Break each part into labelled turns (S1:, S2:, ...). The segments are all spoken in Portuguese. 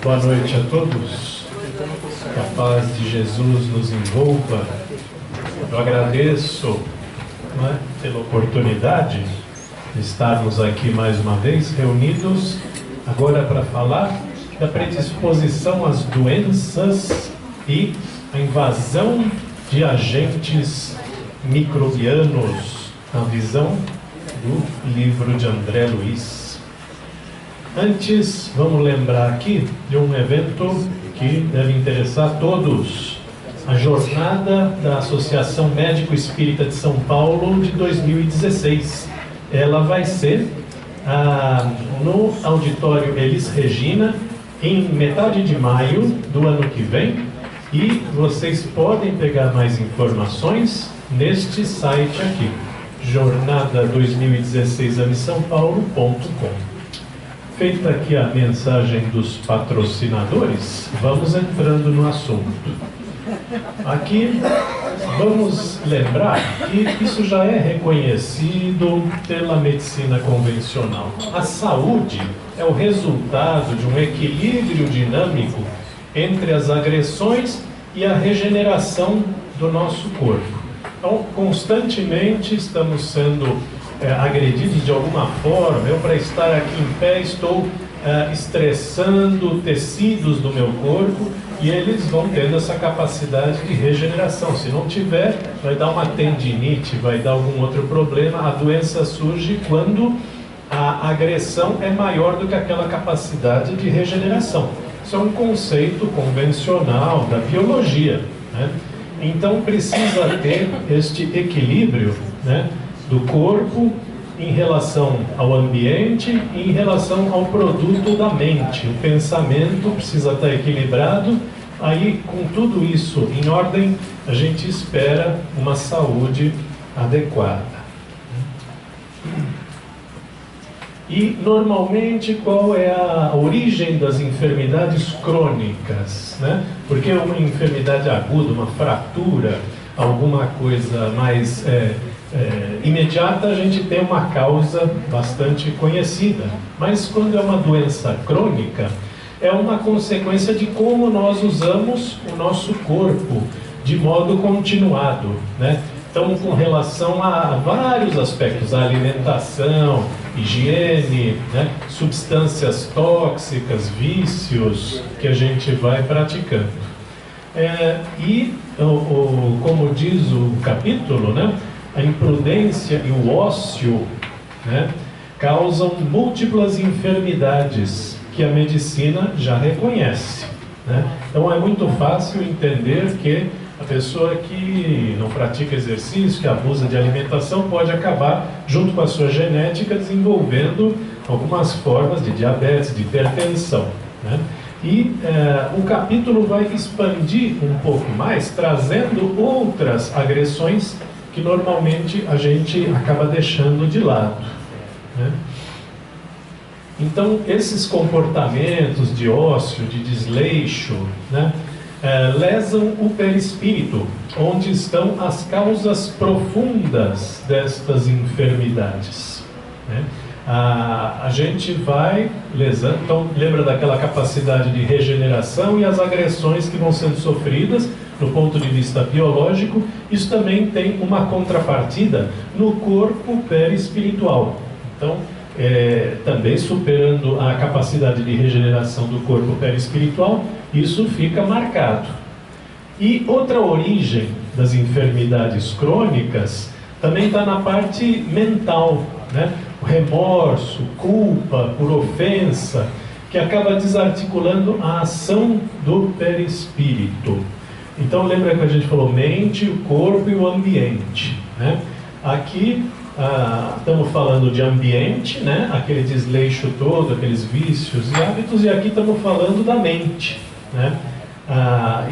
S1: Boa noite a todos. Que a paz de Jesus nos envolva. Eu agradeço, pela oportunidade de estarmos aqui mais uma vez reunidos agora para falar da predisposição às doenças e a invasão de agentes microbianos, na visão do livro de André Luiz. Antes, vamos lembrar aqui de um evento que deve interessar todos. A jornada da Associação Médico Espírita de São Paulo de 2016. Ela vai ser no auditório Elis Regina, em metade de maio do ano que vem. E vocês podem pegar mais informações neste site aqui, jornada2016amissãopaulo.com. Feita aqui a mensagem dos patrocinadores, vamos entrando no assunto. Aqui vamos lembrar que isso já é reconhecido pela medicina convencional. A saúde é o resultado de um equilíbrio dinâmico entre as agressões e a regeneração do nosso corpo. Então, constantemente estamos sendo agredidos de alguma forma. Eu, para estar aqui em pé, estou estressando tecidos do meu corpo e eles vão tendo essa capacidade de regeneração. Se não tiver, vai dar uma tendinite, vai dar algum outro problema. A doença surge quando a agressão é maior do que aquela capacidade de regeneração. Isso é um conceito convencional da biologia, né? Então precisa ter este equilíbrio, né, do corpo em relação ao ambiente e em relação ao produto da mente. O pensamento precisa estar equilibrado. Aí, com tudo isso em ordem, a gente espera uma saúde adequada. E, normalmente, qual é a origem das enfermidades crônicas, né? Porque uma enfermidade aguda, uma fratura, alguma coisa mais imediata, a gente tem uma causa bastante conhecida. Mas quando é uma doença crônica, é uma consequência de como nós usamos o nosso corpo de modo continuado, né? Então, com relação a vários aspectos, a alimentação, higiene, né, substâncias tóxicas, vícios que a gente vai praticando. Como diz o capítulo, né, a imprudência e o ócio, né, causam múltiplas enfermidades que a medicina já reconhece, né? Então é muito fácil entender que a pessoa que não pratica exercício, que abusa de alimentação, pode acabar, junto com a sua genética, desenvolvendo algumas formas de diabetes, de hipertensão, né? E o capítulo vai expandir um pouco mais, trazendo outras agressões que normalmente a gente acaba deixando de lado, né? Então, esses comportamentos de ócio, de desleixo, né, lesam o perispírito, onde estão as causas profundas destas enfermidades, né? A gente vai lesando. Então, lembra daquela capacidade de regeneração e as agressões que vão sendo sofridas do ponto de vista biológico. Isso também tem uma contrapartida no corpo perispiritual. Então, também superando a capacidade de regeneração do corpo perispiritual, isso fica marcado. E outra origem das enfermidades crônicas também está na parte mental, né? O remorso, culpa por ofensa, que acaba desarticulando a ação do perispírito. Então lembra que a gente falou mente, o corpo e o ambiente, né? Aqui estamos falando de ambiente, né? Aquele desleixo todo, aqueles vícios e hábitos, e aqui estamos falando da mente, né?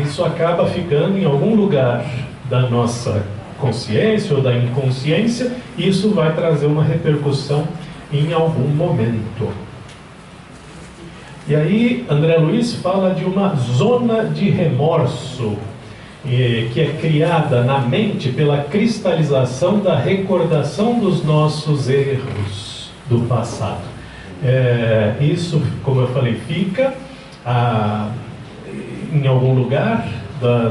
S1: Isso acaba ficando em algum lugar da nossa consciência ou da inconsciência, e isso vai trazer uma repercussão em algum momento. E aí André Luiz fala de uma zona de remorso, que é criada na mente pela cristalização da recordação dos nossos erros do passado. Isso, como eu falei, fica em algum lugar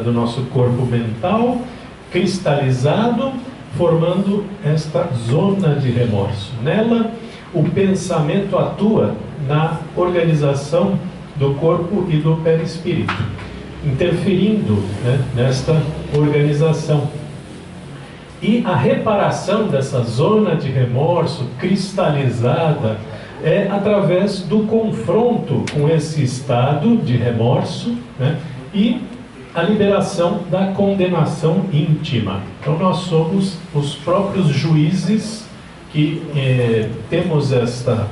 S1: do nosso corpo mental, cristalizado, formando esta zona de remorso. Nela, o pensamento atua na organização do corpo e do perispírito, interferindo, né, nesta organização. E a reparação dessa zona de remorso cristalizada é através do confronto com esse estado de remorso, né, e a liberação da condenação íntima. Então nós somos os próprios juízes que temos esta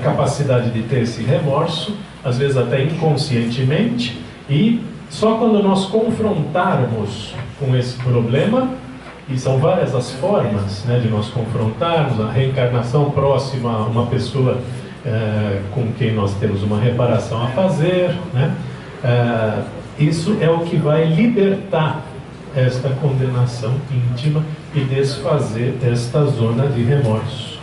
S1: capacidade de ter esse remorso, às vezes até inconscientemente, e só quando nós confrontarmos com esse problema, e são várias as formas, né, de nós confrontarmos, a reencarnação próxima a uma pessoa com quem nós temos uma reparação a fazer, né, isso é o que vai libertar esta condenação íntima e desfazer esta zona de remorso.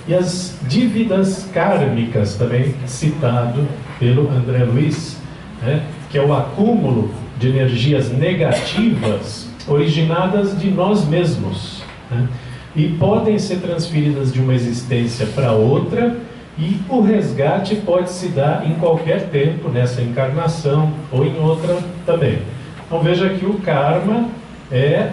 S1: E as dívidas kármicas, também citado pelo André Luiz, né, que é o acúmulo de energias negativas originadas de nós mesmos, né, e podem ser transferidas de uma existência para outra, e o resgate pode se dar em qualquer tempo, nessa encarnação ou em outra também. Então veja que o karma é,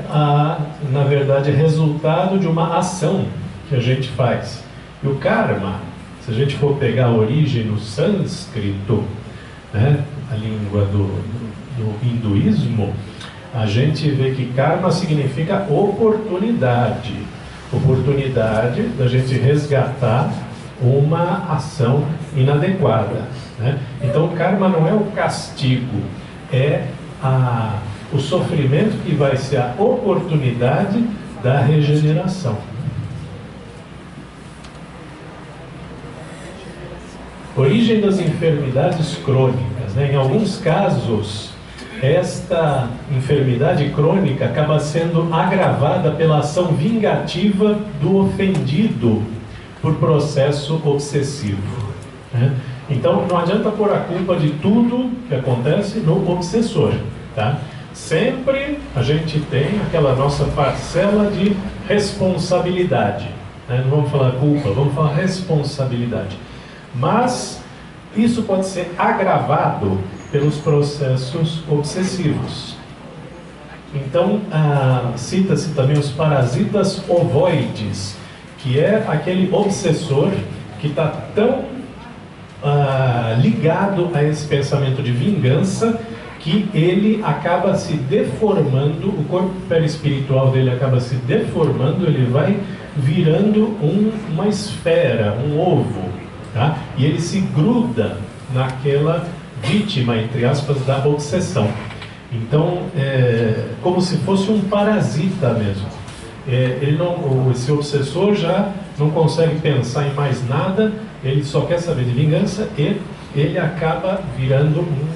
S1: na verdade, resultado de uma ação que a gente faz. E o karma, se a gente for pegar a origem no sânscrito, né, a língua do hinduísmo, a gente vê que karma significa oportunidade. Oportunidade da gente resgatar uma ação inadequada, né? Então karma não é o castigo, é o sofrimento que vai ser a oportunidade da regeneração. Origem das enfermidades crônicas, né? Em alguns casos, esta enfermidade crônica acaba sendo agravada pela ação vingativa do ofendido por processo obsessivo, né? Então não adianta pôr a culpa de tudo que acontece no obsessor, tá? Sempre a gente tem aquela nossa parcela de responsabilidade, né? Não vamos falar culpa, vamos falar responsabilidade. Mas isso pode ser agravado pelos processos obsessivos. Então cita-se também os parasitas ovoides, que é aquele obsessor que está tão ligado a esse pensamento de vingança que ele acaba se deformando, o corpo perispiritual dele acaba se deformando, ele vai virando uma esfera, um ovo, tá? E ele se gruda naquela vítima, entre aspas, da obsessão. Então, como se fosse um parasita mesmo. Esse obsessor já não consegue pensar em mais nada, ele só quer saber de vingança e ele acaba virando um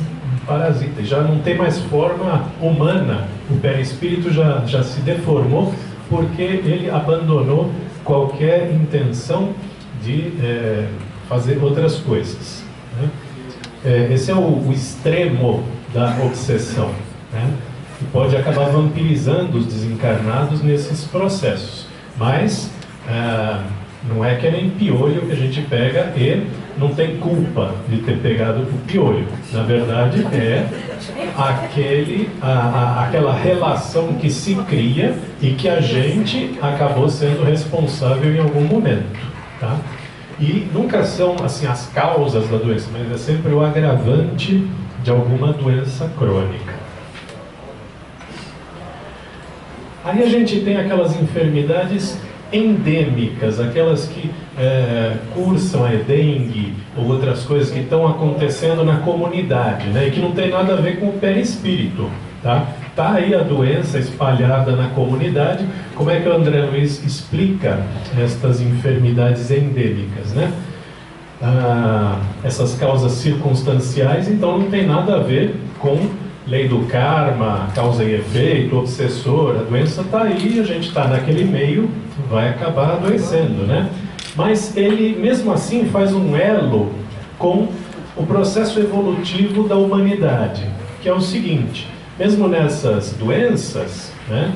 S1: parasita. Já não tem mais forma humana, o perispírito já se deformou porque ele abandonou qualquer intenção de fazer outras coisas, né? Esse é o extremo da obsessão, né? Que pode acabar vampirizando os desencarnados nesses processos. Mas não é que nem piolho que a gente pega e não tem culpa de ter pegado o piolho. Na verdade é aquela relação que se cria e que a gente acabou sendo responsável em algum momento, tá? E nunca são assim as causas da doença, mas é sempre o agravante de alguma doença crônica. Aí a gente tem aquelas enfermidades endêmicas, aquelas que cursam a dengue ou outras coisas que estão acontecendo na comunidade, né, e que não tem nada a ver com o perispírito, tá? Tá aí a doença espalhada na comunidade. Como é que o André Luiz explica estas enfermidades endêmicas, né? Essas causas circunstanciais, então não tem nada a ver com lei do karma, causa e efeito, obsessor. A doença está aí, a gente está naquele meio, vai acabar adoecendo, né? Mas ele, mesmo assim, faz um elo com o processo evolutivo da humanidade, que é o seguinte: mesmo nessas doenças, né,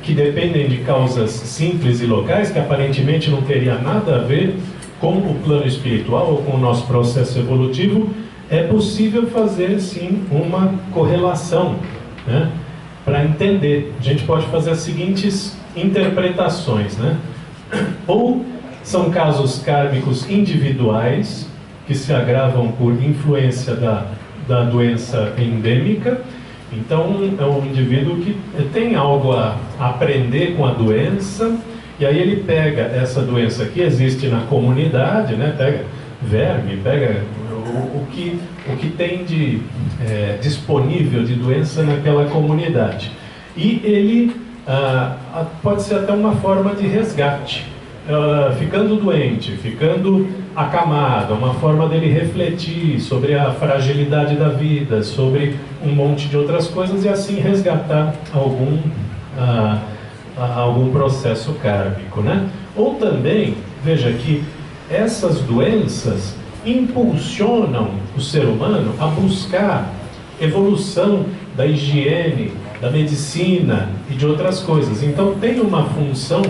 S1: que dependem de causas simples e locais, que aparentemente não teria nada a ver com o plano espiritual ou com o nosso processo evolutivo, é possível fazer sim uma correlação, né, para entender. A gente pode fazer as seguintes interpretações, né? Ou são casos kármicos individuais que se agravam por influência da doença endêmica. Então é um indivíduo que tem algo a aprender com a doença, e aí ele pega essa doença que existe na comunidade, né? Pega verme, pega o que tem de disponível de doença naquela comunidade. E ele pode ser até uma forma de resgate. Ficando doente, ficando acamado, uma forma dele refletir sobre a fragilidade da vida, sobre um monte de outras coisas, e assim resgatar algum processo kármico, né? Ou também, veja que essas doenças impulsionam o ser humano a buscar evolução da higiene, da medicina e de outras coisas. Então tem uma função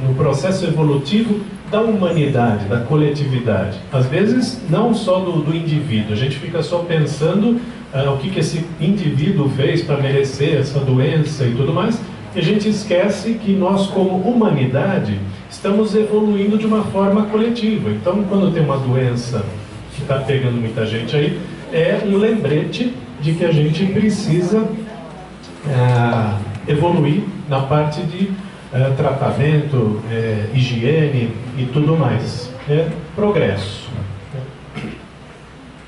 S1: no processo evolutivo da humanidade, da coletividade. Às vezes não só do indivíduo. A gente fica só pensando o que esse indivíduo fez para merecer essa doença e tudo mais, e a gente esquece que nós, como humanidade, estamos evoluindo de uma forma coletiva. Então, quando tem uma doença que está pegando muita gente aí, é um lembrete de que a gente precisa evoluir na parte de tratamento, higiene e tudo mais. É progresso.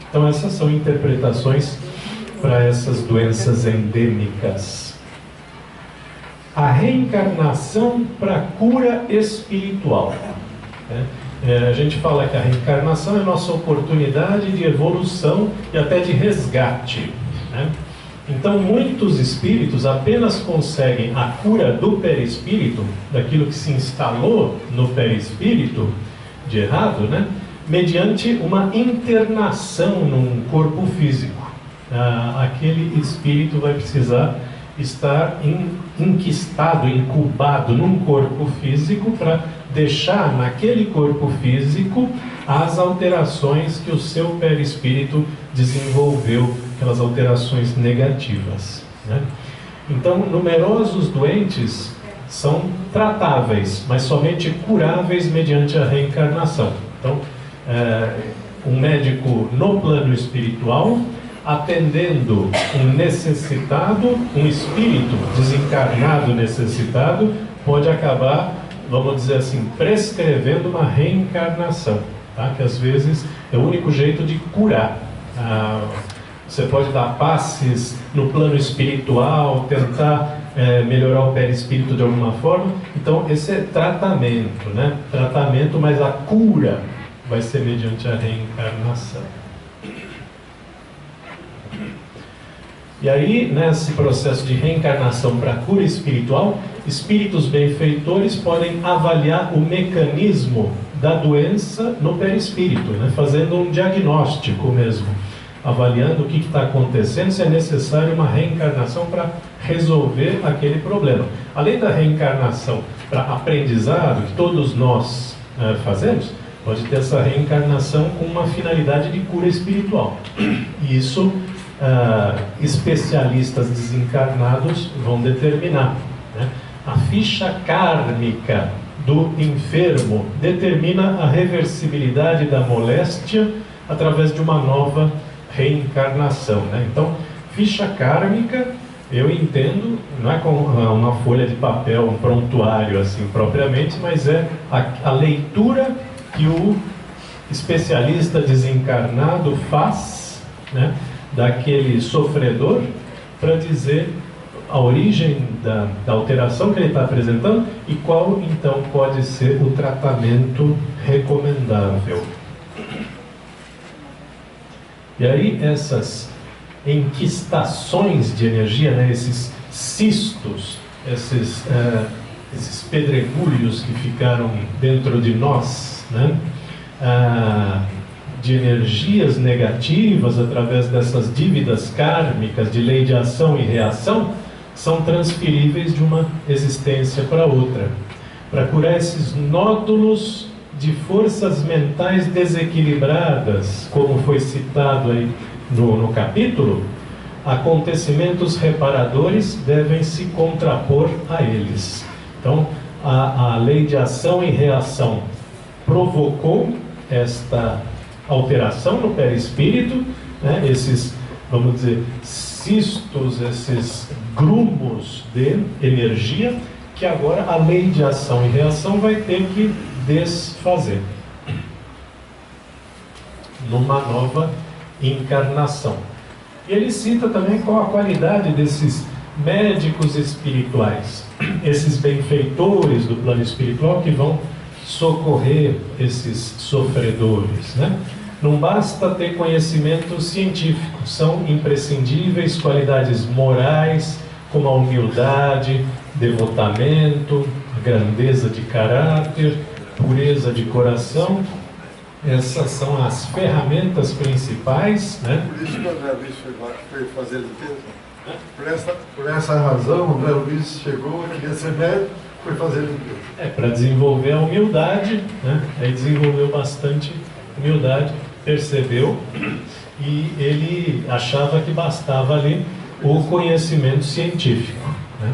S1: Então essas são interpretações para essas doenças endêmicas. A reencarnação para cura espiritual. A gente fala que a reencarnação é a nossa oportunidade de evolução e até de resgate, né? Então, muitos espíritos apenas conseguem a cura do perispírito, daquilo que se instalou no perispírito, de errado, né? Mediante uma internação num corpo físico. Aquele espírito vai precisar estar enquistado, incubado num corpo físico para deixar naquele corpo físico as alterações que o seu perispírito desenvolveu, aquelas alterações negativas, né? Então, numerosos doentes são tratáveis, mas somente curáveis mediante a reencarnação. Então, um médico no plano espiritual, atendendo um necessitado, um espírito desencarnado necessitado, pode acabar, vamos dizer assim, prescrevendo uma reencarnação, tá? Que às vezes é o único jeito de curar. Você pode dar passes no plano espiritual, tentar melhorar o perispírito de alguma forma. Então esse é tratamento, né? Tratamento, mas a cura vai ser mediante a reencarnação. E aí, nesse processo de reencarnação para cura espiritual, espíritos benfeitores podem avaliar o mecanismo da doença no perispírito, né? Fazendo um diagnóstico mesmo, avaliando o que está acontecendo, se é necessário uma reencarnação para resolver aquele problema. Além da reencarnação para aprendizado, que todos nós fazemos, pode ter essa reencarnação com uma finalidade de cura espiritual. E isso especialistas desencarnados vão determinar, né? A ficha kármica do enfermo determina a reversibilidade da moléstia através de uma nova reencarnação, né? Então, ficha kármica, eu entendo, não é com uma folha de papel, um prontuário assim propriamente, mas é a leitura que o especialista desencarnado faz, né, daquele sofredor, para dizer a origem da alteração que ele está apresentando e qual então pode ser o tratamento recomendável. E aí essas enquistações de energia, né, esses cistos, esses esses pedregulhos que ficaram dentro de nós, né? De energias negativas através dessas dívidas kármicas de lei de ação e reação, são transferíveis de uma existência para outra. Para curar esses nódulos de forças mentais desequilibradas, como foi citado aí no capítulo, acontecimentos reparadores devem se contrapor a eles. Então, a lei de ação e reação provocou esta alteração no perispírito, né? Esses, vamos dizer, cistos, esses grumos de energia, que agora a lei de ação e reação vai ter que desfazer numa nova encarnação. E ele cita também qual a qualidade desses médicos espirituais, esses benfeitores do plano espiritual que vão socorrer esses sofredores, né? Não basta ter conhecimento científico, são imprescindíveis qualidades morais, como a humildade, devotamento, grandeza de caráter, pureza de coração. Essas são as ferramentas principais, né?
S2: Por isso que o André Luiz foi fazer limpeza. Por essa razão, o André Luiz chegou, queria ser médico, foi fazer limpeza.
S1: Para desenvolver a humildade, né? Aí desenvolveu bastante humildade, percebeu, e ele achava que bastava ali o conhecimento científico, né?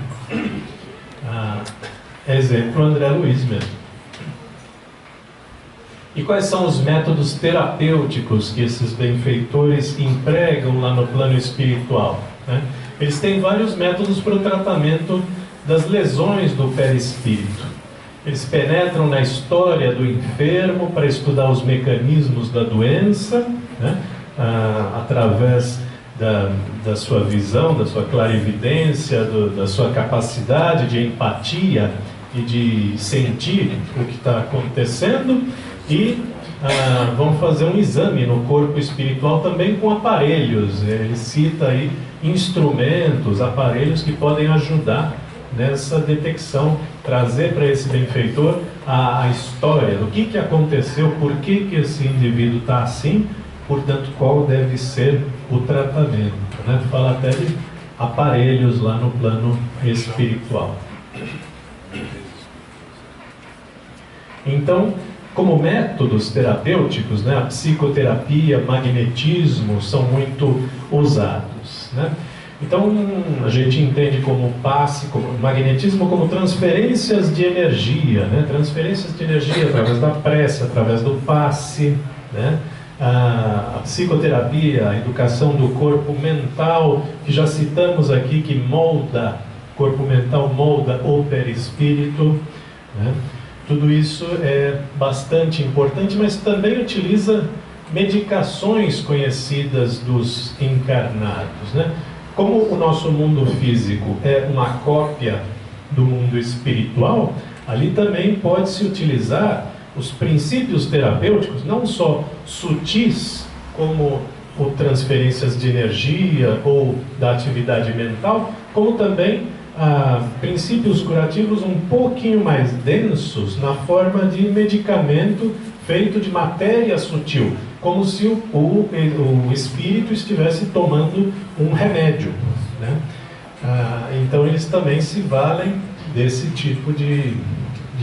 S1: Exemplo, André Luiz mesmo. E quais são os métodos terapêuticos que esses benfeitores empregam lá no plano espiritual, né? Eles têm vários métodos para o tratamento das lesões do perispírito. Eles penetram na história do enfermo para estudar os mecanismos da doença, né? Através da sua visão, da sua clarividência, da sua capacidade de empatia e de sentir o que está acontecendo, e vão fazer um exame no corpo espiritual também com aparelhos. Ele cita aí instrumentos, aparelhos que podem ajudar nessa detecção, trazer para esse benfeitor a história do que aconteceu, por que esse indivíduo está assim, portanto, qual deve ser o tratamento, né? Fala até de aparelhos lá no plano espiritual. Então, como métodos terapêuticos, né, a psicoterapia, magnetismo são muito usados, né? Então, a gente entende como passe, como magnetismo, como transferências de energia, né? Transferências de energia através da prece, através do passe, né? A psicoterapia, a educação do corpo mental, que já citamos aqui, que molda, corpo mental molda o perispírito, né? Tudo isso é bastante importante, mas também utiliza medicações conhecidas dos encarnados, né? Como o nosso mundo físico é uma cópia do mundo espiritual, ali também pode-se utilizar os princípios terapêuticos, não só sutis, como o transferências de energia ou da atividade mental, como também princípios curativos um pouquinho mais densos, na forma de medicamento feito de matéria sutil, como se o espírito estivesse tomando um remédio, né? Então eles também se valem desse tipo de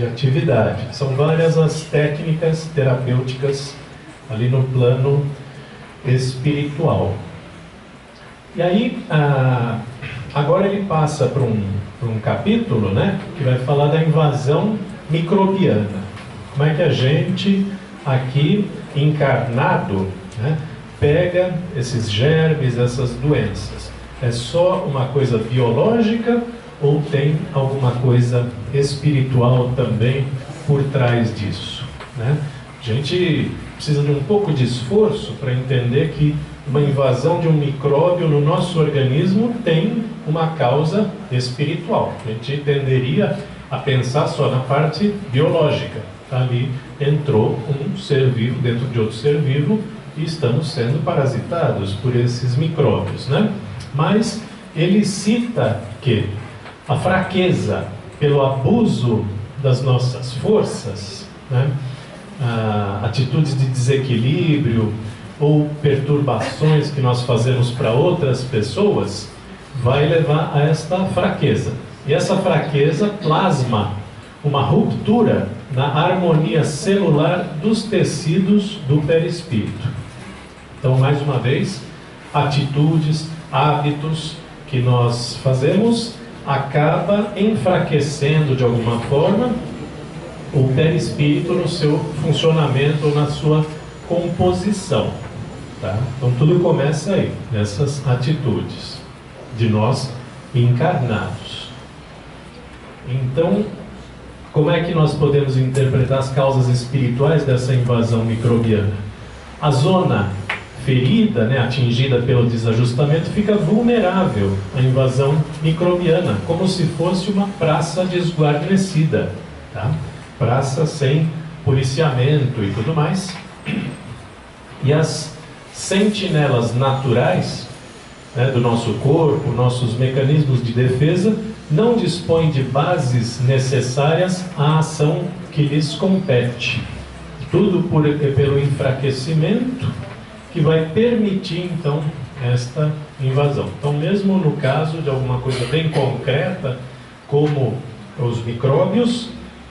S1: atividade. São várias as técnicas terapêuticas ali no plano espiritual. E aí, agora ele passa para um capítulo, né, que vai falar da invasão microbiana. Como é que a gente, aqui, encarnado, né, pega esses germes, essas doenças? É só uma coisa biológica ou tem alguma coisa espiritual também por trás disso, né? A gente precisa de um pouco de esforço para entender que uma invasão de um micróbio no nosso organismo tem uma causa espiritual. A gente tenderia a pensar só na parte biológica. Ali entrou um ser vivo dentro de outro ser vivo e estamos sendo parasitados por esses micróbios, né? Mas ele cita que a fraqueza pelo abuso das nossas forças, né? Atitudes de desequilíbrio ou perturbações que nós fazemos para outras pessoas, vai levar a esta fraqueza. E essa fraqueza plasma uma ruptura na harmonia celular dos tecidos do perispírito. Então, mais uma vez, atitudes, hábitos que nós fazemos acaba enfraquecendo de alguma forma o perispírito no seu funcionamento ou na sua composição, tá? Então tudo começa aí, nessas atitudes de nós encarnados. Então, como é que nós podemos interpretar as causas espirituais dessa invasão microbiana? A zona ferida, né, atingida pelo desajustamento, fica vulnerável à invasão microbiana, como se fosse uma praça desguarnecida, tá? Praça sem policiamento e tudo mais. E as sentinelas naturais, né, do nosso corpo, nossos mecanismos de defesa, não dispõem de bases necessárias à ação que lhes compete. Tudo pelo enfraquecimento que vai permitir, então, esta invasão. Então, mesmo no caso de alguma coisa bem concreta, como os micróbios,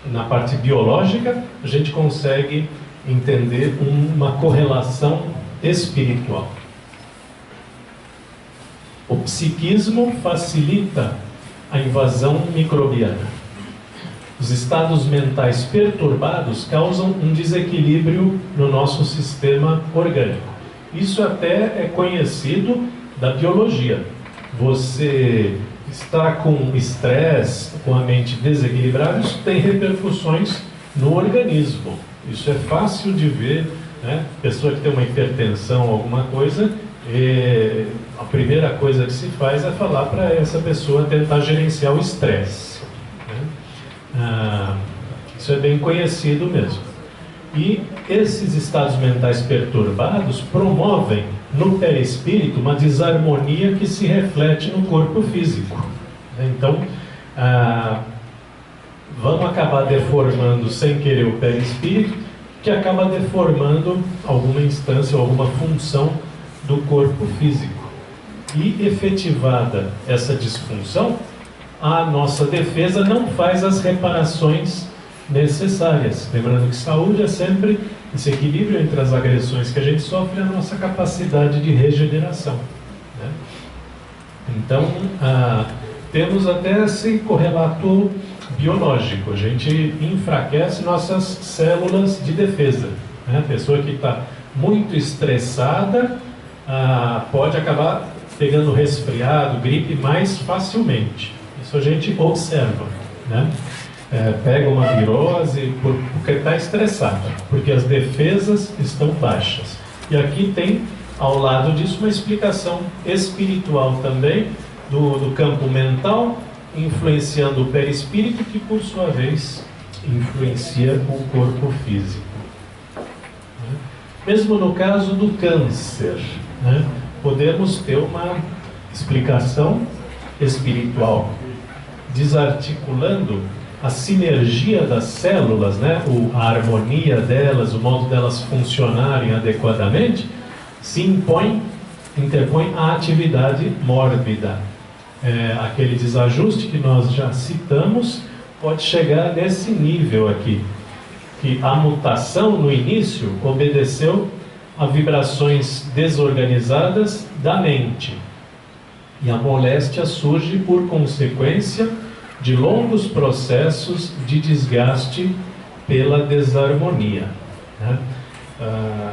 S1: na parte biológica, a gente consegue entender uma correlação espiritual. O psiquismo facilita a invasão microbiana. Os estados mentais perturbados causam um desequilíbrio no nosso sistema orgânico. Isso até é conhecido da biologia. Você está com estresse, com a mente desequilibrada, isso tem repercussões no organismo. Isso é fácil de ver, né? Pessoa que tem uma hipertensão, alguma coisa, a primeira coisa que se faz é falar para essa pessoa tentar gerenciar o estresse, né? Isso é bem conhecido mesmo. E esses estados mentais perturbados promovem no perispírito uma desarmonia que se reflete no corpo físico. Então, vamos acabar deformando sem querer o perispírito, que acaba deformando alguma instância ou alguma função do corpo físico. E efetivada essa disfunção, a nossa defesa não faz as reparações necessárias. Lembrando que saúde é sempre esse equilíbrio entre as agressões que a gente sofre e a nossa capacidade de regeneração, né? Então, temos até esse correlato biológico. A gente enfraquece nossas células de defesa, né? A pessoa que está muito estressada pode acabar pegando resfriado, gripe mais facilmente. Isso a gente observa, né? Pega uma virose porque está estressado, porque as defesas estão baixas. E aqui tem, ao lado disso, uma explicação espiritual também, do campo mental, influenciando o perispírito, que por sua vez influencia o corpo físico. Mesmo no caso do câncer, né, podemos ter uma explicação espiritual, desarticulando a sinergia das células, né, a harmonia delas, o modo delas funcionarem adequadamente, se interpõe a atividade mórbida. Aquele desajuste que nós já citamos pode chegar nesse nível aqui, que a mutação no início obedeceu a vibrações desorganizadas da mente, e a moléstia surge por consequência de longos processos de desgaste pela desarmonia, né?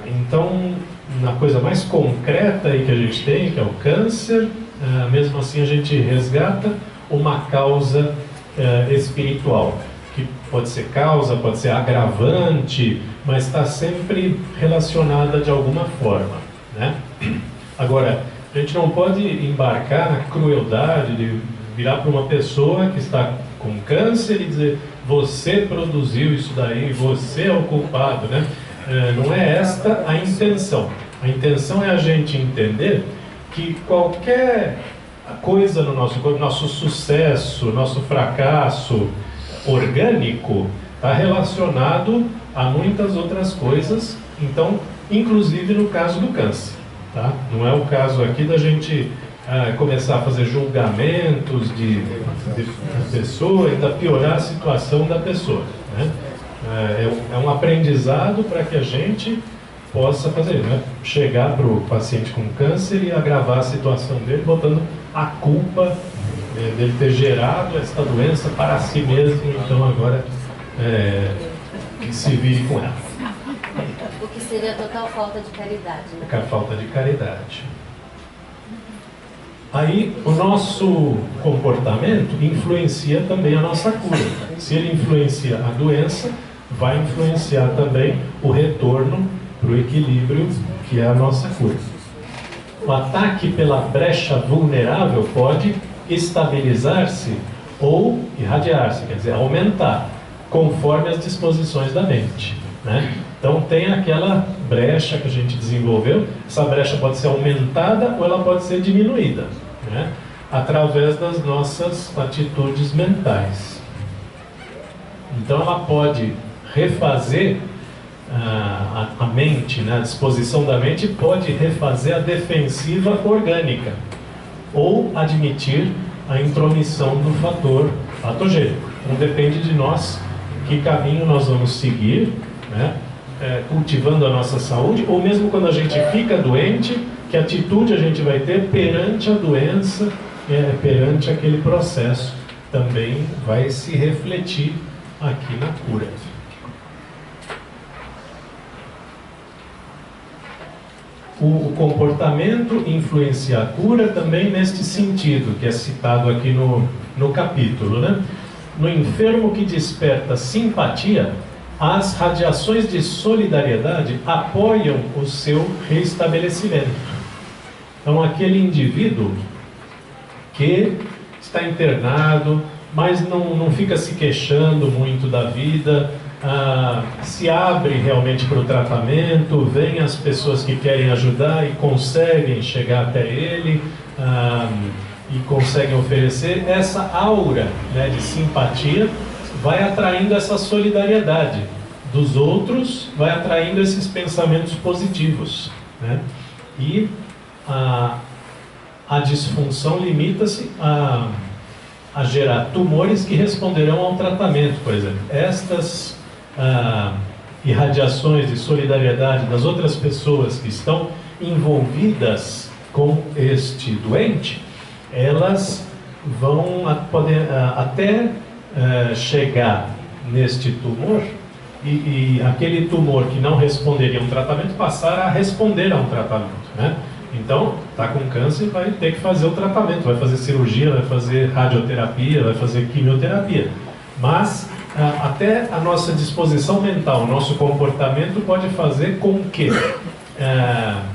S1: Então, na coisa mais concreta aí que a gente tem, que é o câncer, mesmo assim a gente resgata uma causa espiritual, que pode ser causa, pode ser agravante, mas está sempre relacionada de alguma forma, né? Agora, a gente não pode embarcar na crueldade de virar para uma pessoa que está com câncer e dizer: você produziu isso daí, você é o culpado, né? Não é esta a intenção. A intenção é a gente entender que qualquer coisa no nosso corpo, nosso sucesso, nosso fracasso, orgânico está relacionado a muitas outras coisas, então, inclusive no caso do câncer. Tá? Não é o caso aqui da gente começar a fazer julgamentos de pessoa e ainda piorar a situação da pessoa. Né? É um aprendizado para que a gente possa fazer, né? Chegar para o paciente com câncer e agravar a situação dele, botando a culpa dele ter gerado essa doença para si mesmo, então agora que se vire com ela.
S3: O que seria total falta de caridade, né?
S1: Falta de caridade. Aí o nosso comportamento influencia também a nossa cura. Se ele influencia a doença, vai influenciar também o retorno para o equilíbrio, que é a nossa cura. O ataque pela brecha vulnerável pode estabilizar-se ou irradiar-se, quer dizer, aumentar, conforme as disposições da mente. Né? Então tem aquela brecha que a gente desenvolveu, essa brecha pode ser aumentada ou ela pode ser diminuída, né? Através das nossas atitudes mentais. Então ela pode refazer a mente, né? A disposição da mente pode refazer a defensiva orgânica ou admitir a intromissão do fator patogênico. Então depende de nós que caminho nós vamos seguir, né? Cultivando a nossa saúde, ou mesmo quando a gente fica doente, que atitude a gente vai ter perante a doença, perante aquele processo, também vai se refletir aqui na cura. O comportamento influencia a cura também neste sentido, que é citado aqui no capítulo, né? No enfermo que desperta simpatia, as radiações de solidariedade apoiam o seu restabelecimento. Então, aquele indivíduo que está internado, mas não fica se queixando muito da vida, se abre realmente para o tratamento, vem as pessoas que querem ajudar e conseguem chegar até ele, e conseguem oferecer, essa aura, né, de simpatia vai atraindo essa solidariedade dos outros, vai atraindo esses pensamentos positivos, né? E a disfunção limita-se a gerar tumores que responderão ao tratamento, por exemplo. Estas irradiações de solidariedade das outras pessoas que estão envolvidas com este doente, elas vão poder até chegar neste tumor e aquele tumor que não responderia a um tratamento passar a responder a um tratamento, né? Então, está com câncer, vai ter que fazer o tratamento, vai fazer cirurgia, vai fazer radioterapia, vai fazer quimioterapia. Mas até a nossa disposição mental, o nosso comportamento pode fazer com que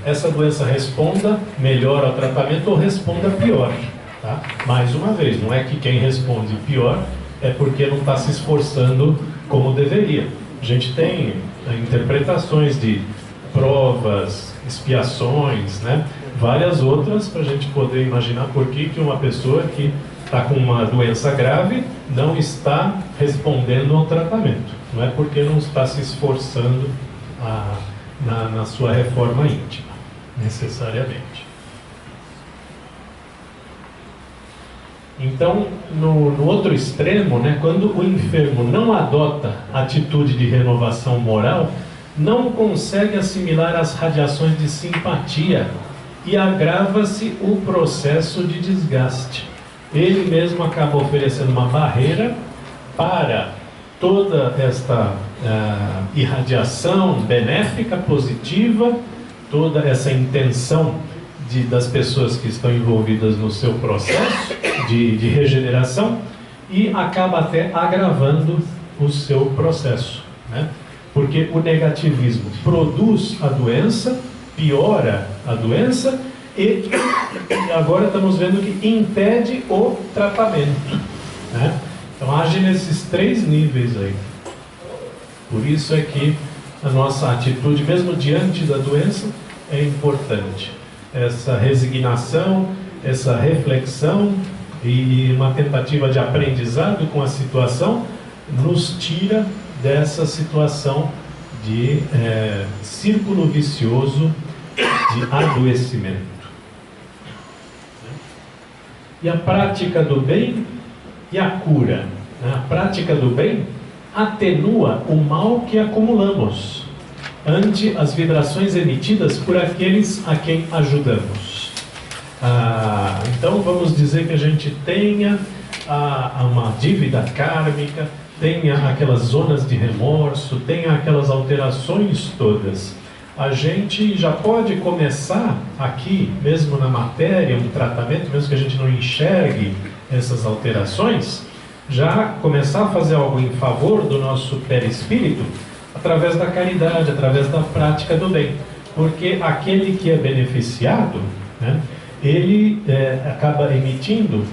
S1: essa doença responda melhor ao tratamento ou responda pior. Tá? Mais uma vez, não é que quem responde pior é porque não está se esforçando como deveria. A gente tem interpretações de provas, expiações, né? Várias outras para a gente poder imaginar por que uma pessoa que está com uma doença grave não está respondendo ao tratamento. Não é porque não está se esforçando na sua reforma íntima, necessariamente. Então, no outro extremo, né, quando o enfermo não adota atitude de renovação moral, não consegue assimilar as radiações de simpatia e agrava-se o processo de desgaste. Ele mesmo acaba oferecendo uma barreira para toda esta irradiação benéfica, positiva, toda essa intenção das pessoas que estão envolvidas no seu processo de regeneração, e acaba até agravando o seu processo, né? Porque o negativismo produz a doença, piora a doença e agora estamos vendo que impede o tratamento, né? Então age nesses três níveis aí. Por isso é que a nossa atitude, mesmo diante da doença, é importante. Essa resignação, essa reflexão e uma tentativa de aprendizado com a situação nos tira dessa situação de círculo vicioso de adoecimento. E a prática do bem e a cura. A prática do bem atenua o mal que acumulamos ante as vibrações emitidas por aqueles a quem ajudamos. Então vamos dizer que a gente tenha uma dívida kármica, tenha aquelas zonas de remorso, tenha aquelas alterações todas. A gente já pode começar aqui, mesmo na matéria, um tratamento, mesmo que a gente não enxergue essas alterações, já começar a fazer algo em favor do nosso perispírito através da caridade, através da prática do bem. Porque aquele que é beneficiado, né, ele acaba emitindo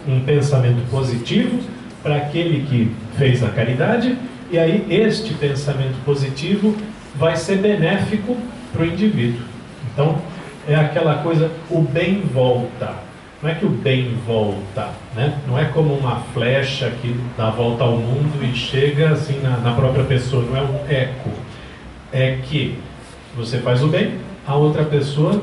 S1: um pensamento positivo para aquele que fez a caridade, e aí este pensamento positivo vai ser benéfico para o indivíduo. Então, é aquela coisa, o bem volta. Não é que o bem volta, né? Não é como uma flecha que dá a volta ao mundo e chega assim na própria pessoa, não é um eco. É que você faz o bem, a outra pessoa,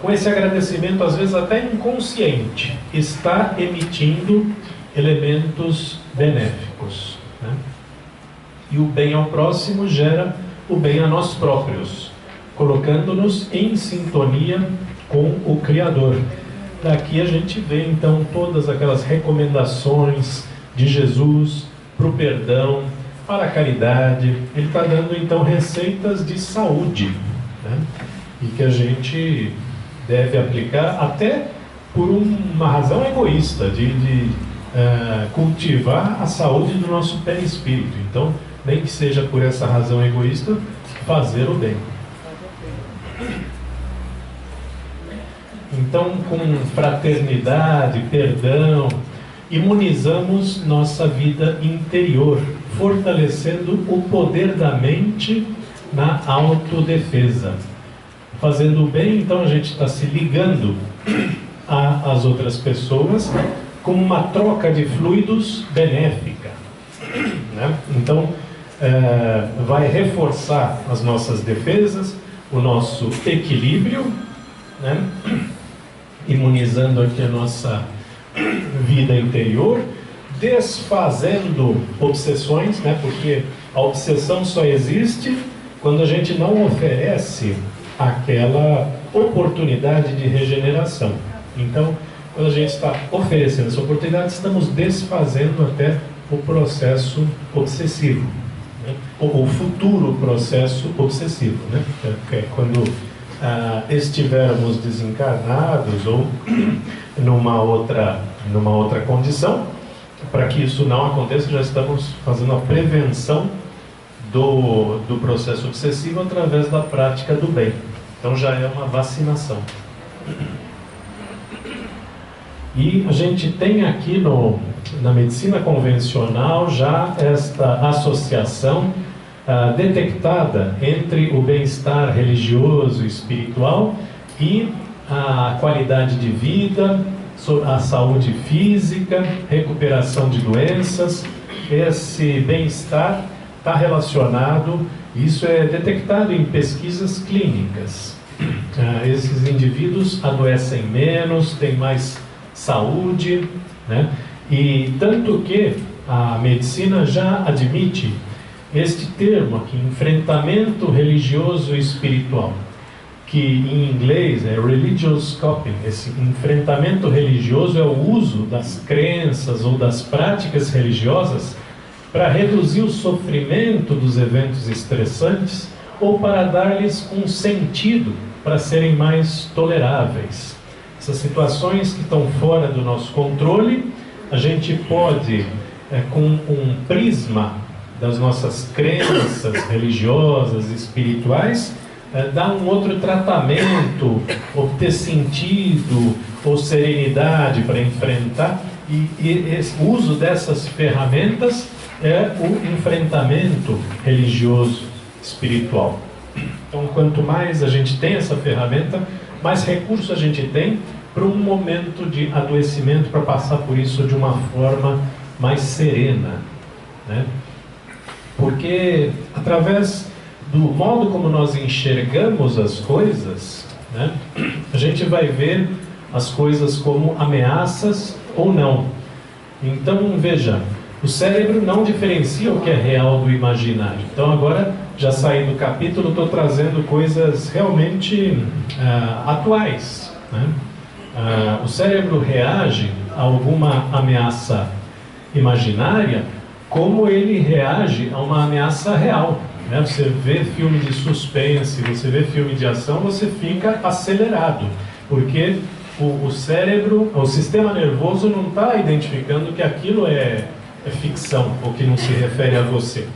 S1: com esse agradecimento, às vezes até inconsciente, está emitindo elementos benéficos, né? E o bem ao próximo gera o bem a nós próprios, colocando-nos em sintonia com o Criador. Daqui a gente vê então todas aquelas recomendações de Jesus para o perdão, para a caridade. Ele está dando então receitas de saúde, né? E que a gente deve aplicar até por uma razão egoísta de cultivar a saúde do nosso perispírito. Então, nem que seja por essa razão egoísta, fazer o bem. Então, com fraternidade, perdão, imunizamos nossa vida interior, fortalecendo o poder da mente na autodefesa. Fazendo o bem, então a gente está se ligando às outras pessoas como uma troca de fluidos benéfica, né? Então, vai reforçar as nossas defesas, o nosso equilíbrio, né? Imunizando aqui a nossa vida interior, desfazendo obsessões, né? Porque a obsessão só existe quando a gente não oferece aquela oportunidade de regeneração. Então, quando a gente está oferecendo essa oportunidade, estamos desfazendo até o processo obsessivo, né? O futuro processo obsessivo, né? Que é quando estivermos desencarnados ou numa outra condição. Para que isso não aconteça, já estamos fazendo a prevenção do processo obsessivo através da prática do bem. Então já é uma vacinação. E a gente tem aqui na medicina convencional já esta associação detectada entre o bem-estar religioso e espiritual e a qualidade de vida, a saúde física, recuperação de doenças. Esse bem-estar está relacionado, isso é detectado em pesquisas clínicas. Esses indivíduos adoecem menos, têm mais saúde, né? E tanto que a medicina já admite este termo aqui, enfrentamento religioso e espiritual, que em inglês é religious coping. Esse enfrentamento religioso é o uso das crenças ou das práticas religiosas para reduzir o sofrimento dos eventos estressantes ou para dar-lhes um sentido para serem mais toleráveis. Essas situações que estão fora do nosso controle, a gente pode, com um prisma das nossas crenças religiosas e espirituais, dar um outro tratamento, obter sentido ou serenidade para enfrentar. E o uso dessas ferramentas é o enfrentamento religioso espiritual. Então, quanto mais a gente tem essa ferramenta, mais recursos a gente tem para um momento de adoecimento, para passar por isso de uma forma mais serena. né? Porque através do modo como nós enxergamos as coisas, né, a gente vai ver as coisas como ameaças ou não. Então, veja, o cérebro não diferencia o que é real do imaginário. Então, agora, já saí do capítulo, estou trazendo coisas realmente atuais, né? O cérebro reage a alguma ameaça imaginária como ele reage a uma ameaça real, né? Você vê filme de suspense, você vê filme de ação, você fica acelerado, porque o cérebro, o sistema nervoso não está identificando que aquilo é ficção, ou que não se refere a você.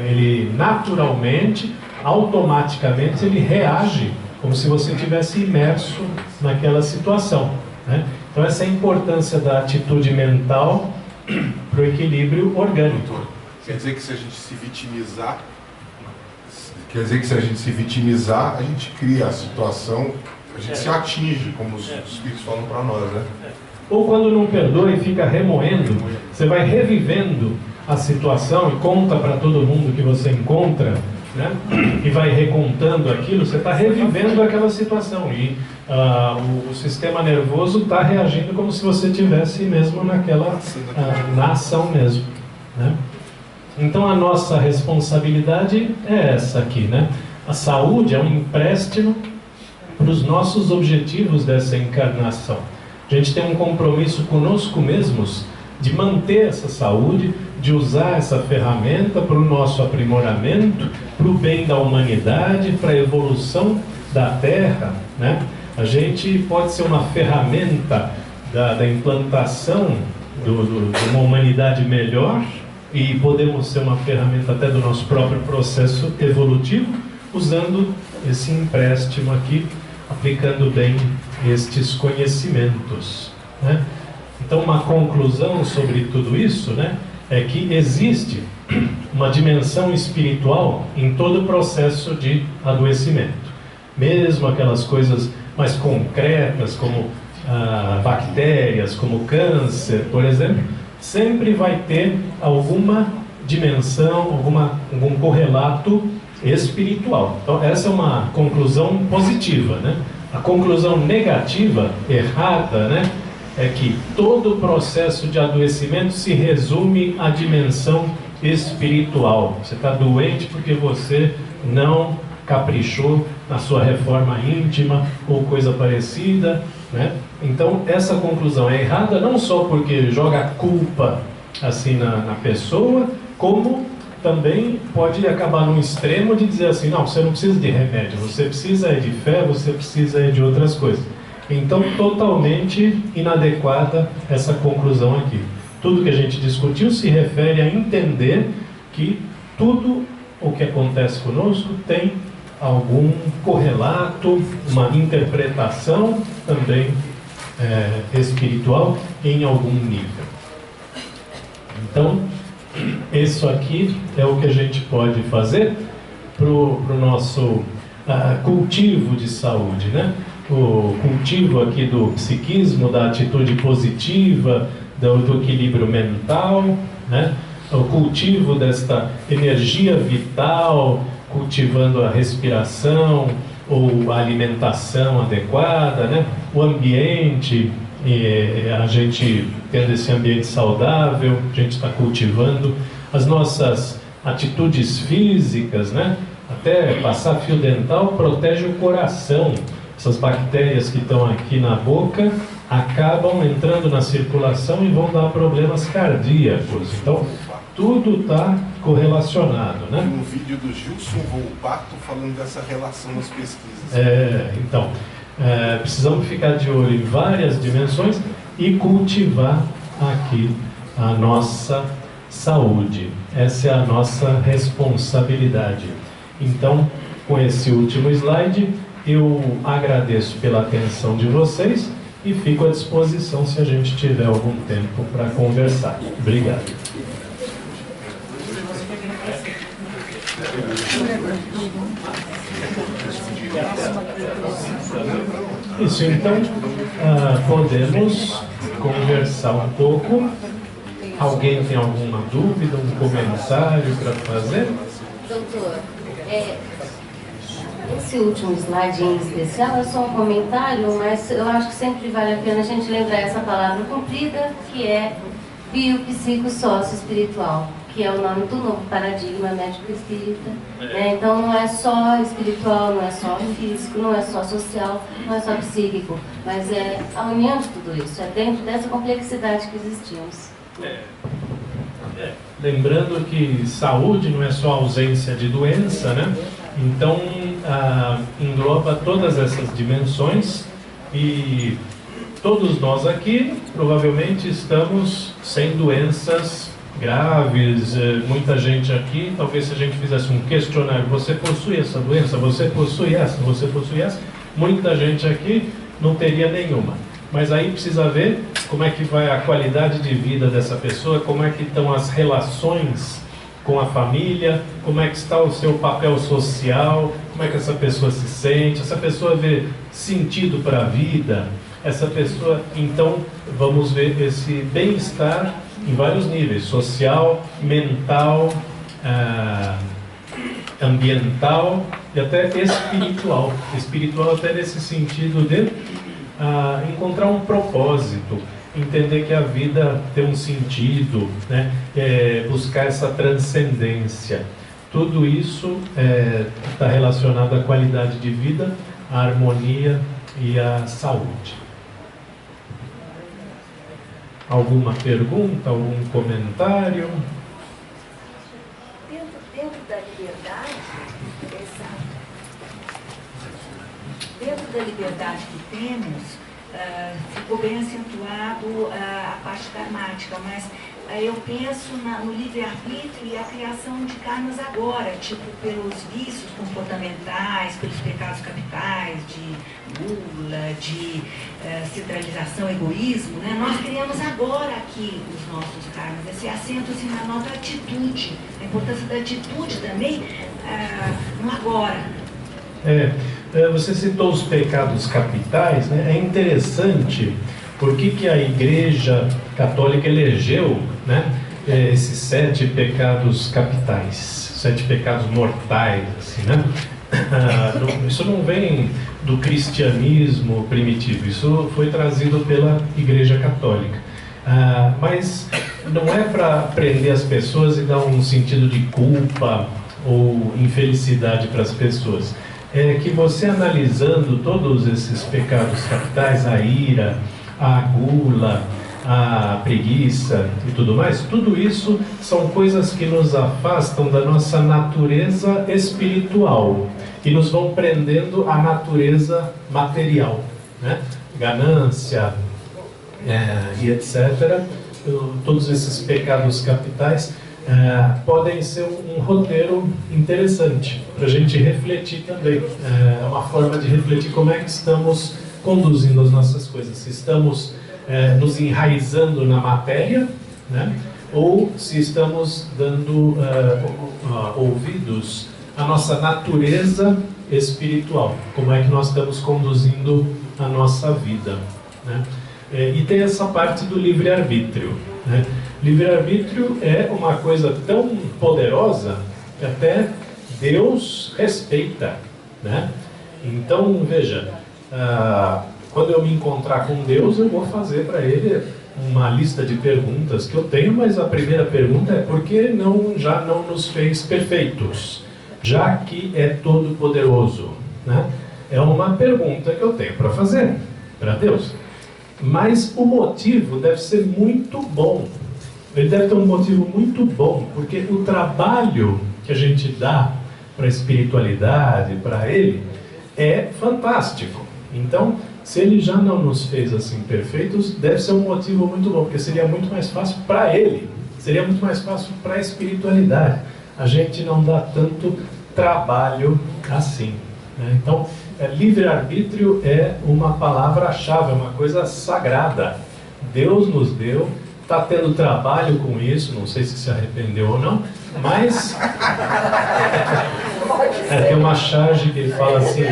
S1: Ele naturalmente, automaticamente, ele reage como se você estivesse imerso naquela situação, né? Então essa é a importância da atitude mental para o equilíbrio orgânico.
S4: Quer dizer que se a gente se vitimizar, a gente cria a situação, a gente se atinge, como os espíritos falam para nós, né?
S1: Ou quando não perdoa e fica remoendo, você vai revivendo a situação e conta para todo mundo que você encontra, né? E vai recontando aquilo, você está revivendo aquela situação e o sistema nervoso está reagindo como se você estivesse mesmo naquela na ação mesmo, né? Então a nossa responsabilidade é essa aqui, né? A saúde é um empréstimo para os nossos objetivos dessa encarnação. A gente tem um compromisso conosco mesmos de manter essa saúde, de usar essa ferramenta para o nosso aprimoramento, para o bem da humanidade, para a evolução da Terra, né? A gente pode ser uma ferramenta da implantação de uma humanidade melhor, e podemos ser uma ferramenta até do nosso próprio processo evolutivo, usando esse empréstimo aqui, aplicando bem estes conhecimentos, né? Então, uma conclusão sobre tudo isso, né, é que existe uma dimensão espiritual em todo o processo de adoecimento. Mesmo aquelas coisas mais concretas, como bactérias, como câncer, por exemplo, sempre vai ter alguma dimensão, algum correlato espiritual. Então, essa é uma conclusão positiva, né? A conclusão negativa, errada, né, é que todo o processo de adoecimento se resume à dimensão espiritual. Você está doente porque você não caprichou na sua reforma íntima ou coisa parecida, né? Então essa conclusão é errada não só porque joga culpa assim na pessoa, como também pode acabar num extremo de dizer assim, não, você não precisa de remédio, você precisa de fé, você precisa de outras coisas. Então totalmente inadequada essa conclusão aqui. Tudo que a gente discutiu se refere a entender que tudo o que acontece conosco tem algum correlato, uma interpretação também espiritual em algum nível. Então, isso aqui é o que a gente pode fazer para o nosso cultivo de saúde, né? O cultivo aqui do psiquismo, da atitude positiva, do equilíbrio mental, né? O cultivo desta energia vital, cultivando a respiração ou a alimentação adequada, né? O ambiente, a gente tendo esse ambiente saudável, a gente está cultivando as nossas atitudes físicas, né? Até passar fio dental protege o coração. Essas bactérias que estão aqui na boca acabam entrando na circulação e vão dar problemas cardíacos. Então, tudo está correlacionado, né?
S4: Tem um vídeo do Gilson Volpato falando dessa relação nas pesquisas.
S1: Então, precisamos ficar de olho em várias dimensões e cultivar aqui a nossa saúde. Essa é a nossa responsabilidade. Então, com esse último slide, eu agradeço pela atenção de vocês e fico à disposição se a gente tiver algum tempo para conversar. Obrigado. Isso, então, podemos conversar um pouco. Alguém tem alguma dúvida, um comentário para fazer?
S3: Doutor, esse último slide em especial é só um comentário, mas eu acho que sempre vale a pena a gente lembrar essa palavra comprida, que é biopsicossócio-espiritual, que é o nome do novo paradigma médico-espírita. Então não é só espiritual, não é só físico, não é só social, não é só psíquico, mas é a união de tudo isso, é dentro dessa complexidade que existimos.
S1: Lembrando que saúde não é só ausência de doença, né? Então engloba todas essas dimensões e todos nós aqui provavelmente estamos sem doenças graves. Muita gente aqui, talvez se a gente fizesse um questionário, você possui essa doença, você possui essa, você possui essa, muita gente aqui não teria nenhuma. Mas aí precisa ver como é que vai a qualidade de vida dessa pessoa, como é que estão as relações com a família, como é que está o seu papel social, como é que essa pessoa se sente, essa pessoa vê sentido para a vida, essa pessoa, então vamos ver esse bem-estar em vários níveis, social, mental, ambiental e até espiritual. Espiritual até nesse sentido de encontrar um propósito, entender que a vida tem um sentido, né? Buscar essa transcendência. Tudo isso está relacionado à qualidade de vida, à harmonia e à saúde. Alguma pergunta, algum comentário?
S5: Dentro da liberdade, dentro da liberdade que temos, ficou bem acentuado a parte karmática, mas eu penso no livre-arbítrio e a criação de karmas agora, tipo pelos vícios comportamentais, pelos pecados capitais, de gula, de centralização, egoísmo, né? Nós criamos agora aqui os nossos karmas, esse acento assim, na nossa atitude, a importância da atitude também no agora.
S1: Você citou os pecados capitais, né? É interessante porque a Igreja Católica elegeu, né, esses 7 pecados capitais, 7 pecados mortais, assim, né? Isso não vem do cristianismo primitivo, isso foi trazido pela Igreja Católica. Mas não é para prender as pessoas e dar um sentido de culpa ou infelicidade para as pessoas. É que você analisando todos esses pecados capitais, a ira, a gula, a preguiça e tudo mais, tudo isso são coisas que nos afastam da nossa natureza espiritual e nos vão prendendo à natureza material, né? Ganância e etc. Todos esses pecados capitais podem ser um roteiro interessante para a gente refletir também. É uma forma de refletir como é que estamos conduzindo as nossas coisas. Se estamos nos enraizando na matéria, né? Ou se estamos dando ouvidos à nossa natureza espiritual. Como é que nós estamos conduzindo a nossa vida, né? E tem essa parte do livre-arbítrio, né? Livre-arbítrio é uma coisa tão poderosa que até Deus respeita, né? Então, veja, quando eu me encontrar com Deus, eu vou fazer para Ele uma lista de perguntas que eu tenho, mas a primeira pergunta é: por que já não nos fez perfeitos, já que é todo poderoso, né? É uma pergunta que eu tenho para fazer para Deus. Mas o motivo deve ser muito bom. Ele deve ter um motivo muito bom, porque o trabalho que a gente dá para a espiritualidade, para Ele, é fantástico. Então, se Ele já não nos fez assim perfeitos, deve ser um motivo muito bom, porque seria muito mais fácil para Ele, seria muito mais fácil para a espiritualidade. A gente não dá tanto trabalho assim, né? Então, livre-arbítrio é uma palavra-chave, é uma coisa sagrada. Deus nos deu, está tendo trabalho com isso, não sei se arrependeu ou não, mas tem uma charge que ele fala assim,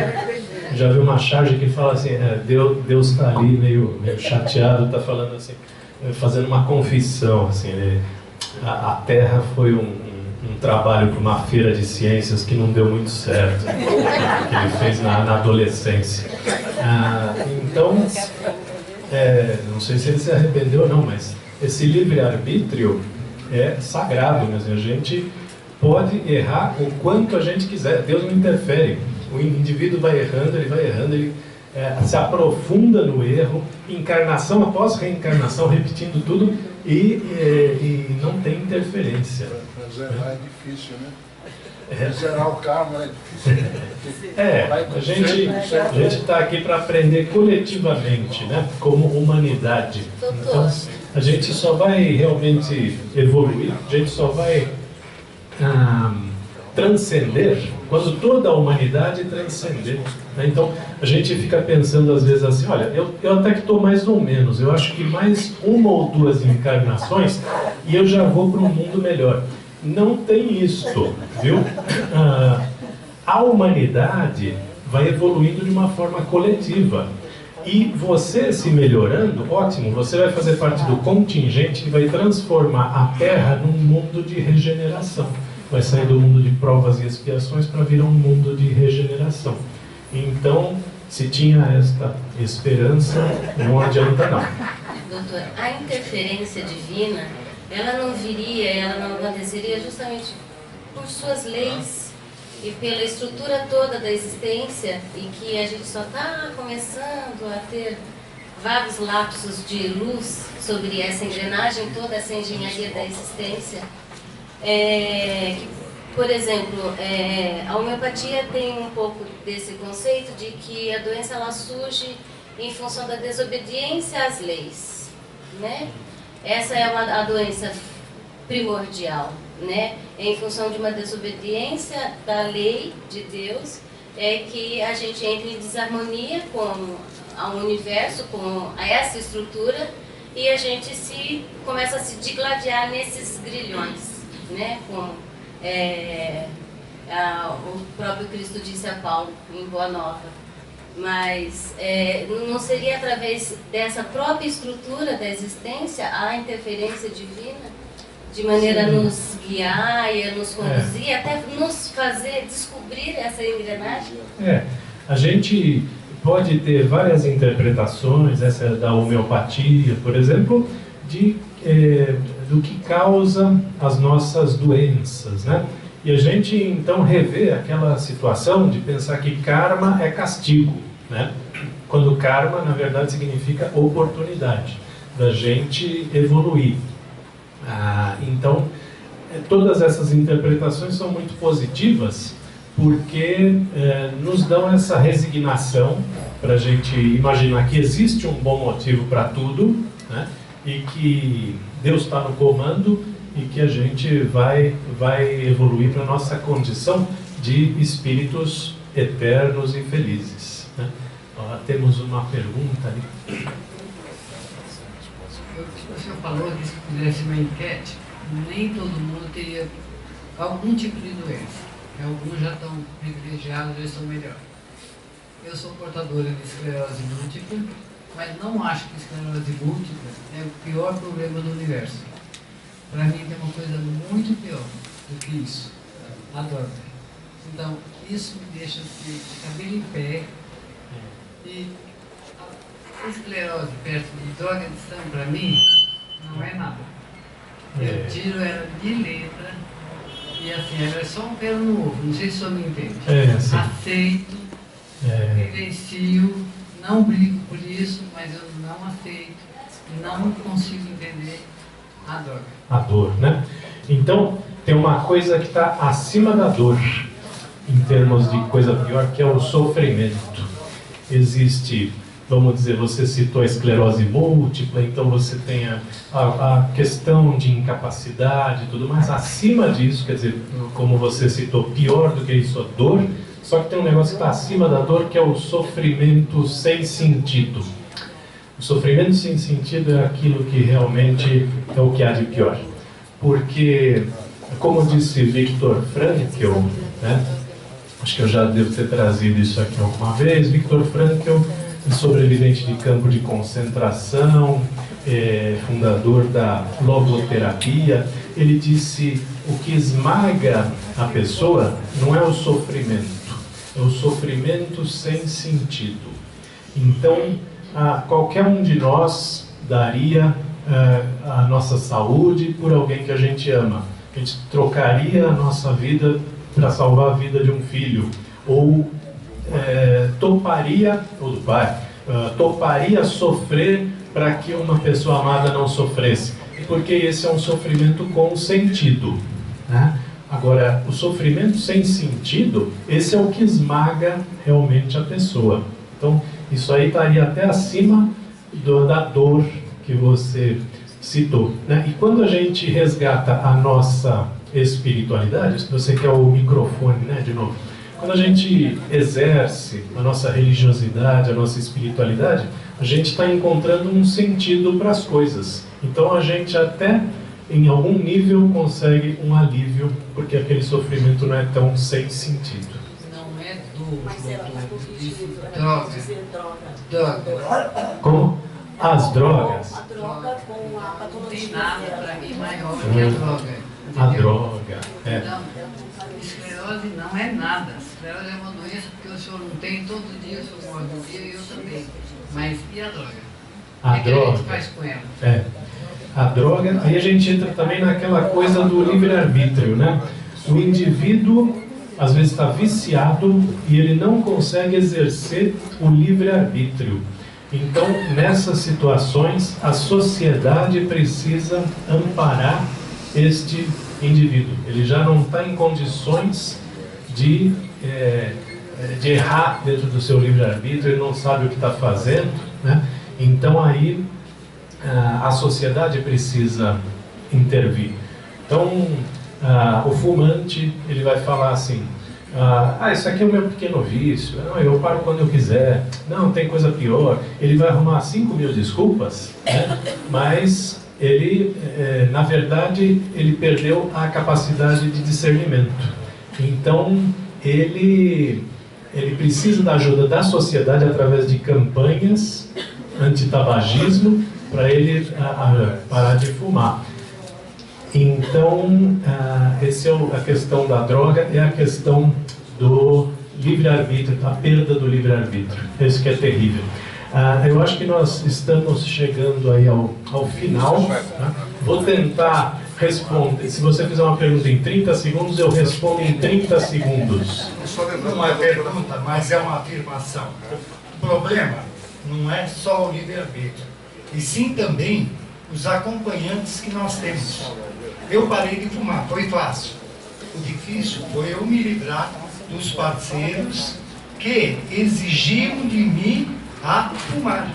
S1: já vi uma charge que fala assim, Deus está ali meio chateado, está falando assim, fazendo uma confissão, assim, a Terra foi um trabalho para uma feira de ciências que não deu muito certo, que ele fez na adolescência. Então, não sei se ele se arrependeu ou não, mas esse livre-arbítrio é sagrado mesmo. A gente pode errar o quanto a gente quiser, Deus não interfere. O indivíduo vai errando, ele se aprofunda no erro, encarnação após reencarnação, repetindo tudo, e não tem interferência.
S2: Zerar é difícil, né? Zerar o karma é difícil.
S1: A gente está aqui para aprender coletivamente, né? Como humanidade. Então, a gente só vai realmente evoluir, a gente só vai transcender quando toda a humanidade transcender. Né? Então, a gente fica pensando às vezes assim, olha, eu até que estou mais ou menos, eu acho que mais uma ou duas encarnações e eu já vou para um mundo melhor. Não tem isto, viu? A humanidade vai evoluindo de uma forma coletiva. E você se melhorando, ótimo, você vai fazer parte do contingente que vai transformar a Terra num mundo de regeneração. Vai sair do mundo de provas e expiações para virar um mundo de regeneração. Então, se tinha esta esperança, não adianta não.
S3: Doutor, a interferência divina, ela não viria, ela não aconteceria justamente por suas leis e pela estrutura toda da existência, e que a gente só está começando a ter vários lapsos de luz sobre essa engrenagem toda, essa engenharia da existência. Por exemplo, a homeopatia tem um pouco desse conceito de que a doença ela surge em função da desobediência às leis, né? Essa é a doença primordial, né? Em função de uma desobediência da lei de Deus, é que a gente entra em desarmonia com o universo, com essa estrutura, e a gente começa a se digladiar nesses grilhões, né? O próprio Cristo disse a Paulo em Boa Nova. Mas não seria através dessa própria estrutura da existência a interferência divina, de maneira a nos guiar e a nos conduzir, até nos fazer descobrir essa engrenagem?
S1: A gente pode ter várias interpretações, essa é da homeopatia, por exemplo, do que causa as nossas doenças, né? E a gente então revê aquela situação de pensar que karma é castigo, né? Quando karma, na verdade, significa oportunidade da gente evoluir. Então, todas essas interpretações são muito positivas, porque nos dão essa resignação para a gente imaginar que existe um bom motivo para tudo, né? E que Deus está no comando e que a gente vai evoluir para a nossa condição de espíritos eternos e felizes, né? Temos uma pergunta ali.
S6: O senhor falou que se fizesse uma enquete, nem todo mundo teria algum tipo de doença. Alguns já estão privilegiados, já estão melhor. Eu sou portadora de esclerose múltipla, mas não acho que esclerose múltipla é o pior problema do universo. Para mim tem uma coisa muito pior do que isso, a droga. Então, isso me deixa de cabelo em pé, e a esclerose perto de drogadição, para mim, não é nada. Eu tiro ela de letra, e assim, ela é só um pelo no ovo, não sei se o senhor me entende. Aceito, vivencio, não brigo por isso, mas eu não aceito, não consigo entender a droga.
S1: A dor, né? Então, tem uma coisa que está acima da dor, em termos de coisa pior, que é o sofrimento. Existe, vamos dizer, você citou a esclerose múltipla, então você tem a questão de incapacidade e tudo mais. Acima disso, quer dizer, como você citou, pior do que isso, a dor, só que tem um negócio que está acima da dor, que é o sofrimento sem sentido. O sofrimento sem sentido é aquilo que realmente é o que há de pior. Porque, como disse Viktor Frankl, né? Acho que eu já devo ter trazido isso aqui alguma vez, Viktor Frankl sobrevivente de campo de concentração, fundador da logoterapia. Ele disse: o que esmaga a pessoa não é o sofrimento, é o sofrimento sem sentido. Então, qualquer um de nós daria a nossa saúde por alguém que a gente ama. A gente trocaria a nossa vida para salvar a vida de um filho, ou toparia, ou do pai, toparia sofrer para que uma pessoa amada não sofresse, porque esse é um sofrimento com sentido, né? Agora, o sofrimento sem sentido, esse é o que esmaga realmente a pessoa. Então, isso aí estaria até acima da dor que você citou, né? E quando a gente resgata a nossa espiritualidade, se você quer o microfone, né, de novo, quando a gente exerce a nossa religiosidade, a nossa espiritualidade, a gente está encontrando um sentido para as coisas. Então a gente até, em algum nível, consegue um alívio, porque aquele sofrimento não é tão sem sentido.
S6: Não é droga.
S1: Como? As drogas.
S5: A droga com a
S6: Não
S5: patologia.
S6: tem nada para mim maior do que a droga.
S1: A
S6: entendeu?
S1: droga,
S6: Então, esclerose não é nada. Esclerose é uma doença porque o senhor não tem, todo dia o senhor morre um dia e eu também. Mas e a droga?
S1: A
S6: O que a
S1: droga.
S6: gente faz com ela?
S1: A droga, aí a gente entra também naquela coisa do livre-arbítrio, né? O indivíduo, às vezes, está viciado e ele não consegue exercer o livre-arbítrio. Então, nessas situações, a sociedade precisa amparar este indivíduo. Ele já não está em condições de errar dentro do seu livre-arbítrio, ele não sabe o que está fazendo, né? Então, aí, a sociedade precisa intervir. Então, o fumante, ele vai falar assim: isso aqui é o meu pequeno vício, não, eu paro quando eu quiser, não, tem coisa pior. Ele vai arrumar 5.000 desculpas, né? Mas ele, na verdade, ele perdeu a capacidade de discernimento. Então, ele precisa da ajuda da sociedade através de campanhas anti-tabagismo para ele parar de fumar. Então, essa é a questão da droga, é a questão do livre-arbítrio, a perda do livre-arbítrio. Isso que é terrível. Eu acho que nós estamos chegando aí ao final. Tá? Vou tentar responder. Se você fizer uma pergunta em 30 segundos, eu respondo em 30 segundos.
S7: Não é pergunta, mas é uma afirmação. O problema não é só o livre-arbítrio, e sim também os acompanhantes que nós temos. Eu parei de fumar, foi fácil. O difícil foi eu me livrar dos parceiros que exigiam de mim a fumar.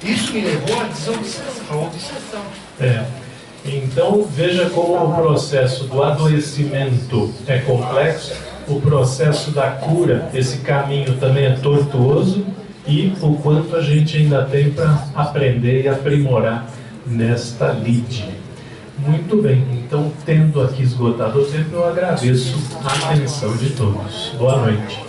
S7: Isso me levou à desobsessão.
S1: Então, veja como o processo do adoecimento é complexo, o processo da cura, esse caminho também é tortuoso, e o quanto a gente ainda tem para aprender e aprimorar nesta lide. Muito bem, então, tendo aqui esgotado o tempo, eu agradeço a atenção de todos. Boa noite.